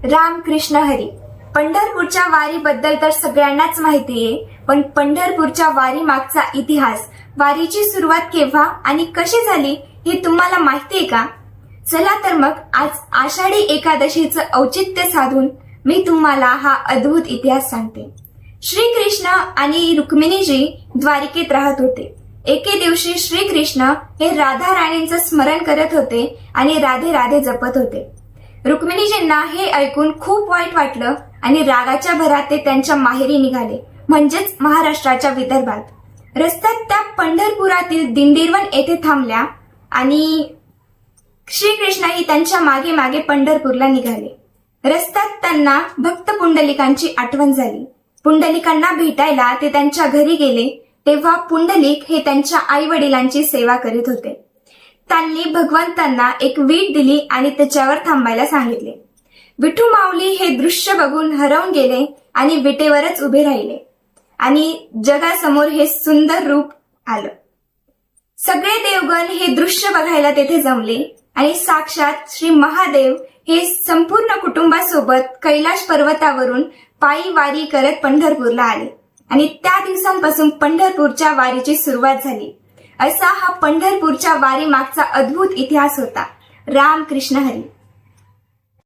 राम कृष्ण हरी. पंढरपूरच्या वारीबद्दल तर सगळ्यांनाच माहिती आहे, पण पंढरपूरच्या वारी मागचा इतिहास, वारीची सुरुवात केव्हा आणि कशी झाली हे तुम्हाला माहिती आहे का? चला तर मग आज आषाढी एकादशीचं औचित्य साधून मी तुम्हाला हा अद्भुत इतिहास सांगते. श्रीकृष्ण आणि रुक्मिणीजी द्वारिकेत राहत होते. एके दिवशी श्रीकृष्ण हे राधा राणींचं स्मरण करत होते आणि राधे राधे जपत होते. रुक्मिणीजींना हे ऐकून खूप वाईट वाटलं आणि रागाच्या भरात ते त्यांच्या माहेरी निघाले, म्हणजेच महाराष्ट्राच्या विदर्भात. रस्त्यात त्या पंढरपुरातील दिंडीरवन येथे थांबल्या आणि श्रीकृष्णही त्यांच्या मागे मागे पंढरपूरला निघाले. रस्त्यात त्यांना भक्त पुंडलिकांची आठवण झाली. पुंडलिकांना भेटायला ते त्यांच्या घरी गेले तेव्हा पुंडलिक हे त्यांच्या आई वडिलांची सेवा करीत होते. त्यांनी भगवंतांना एक वीट दिली आणि त्याच्यावर थांबायला सांगितले. विठू माऊली हे दृश्य बघून हरवून गेले आणि विटेवरच उभे राहिले आणि जगासमोर हे सुंदर रूप आलं. सगळे देवगण हे दृश्य बघायला तेथे जमले आणि साक्षात श्री महादेव हे संपूर्ण कुटुंबासोबत कैलाश पर्वतावरून पायी वारी करत पंढरपूरला आले आणि त्या दिवसांपासून पंढरपूरच्या वारीची सुरुवात झाली. असा हा पंढरपूरच्या वारी मागचा अद्भुत इतिहास होता. राम कृष्ण हरी.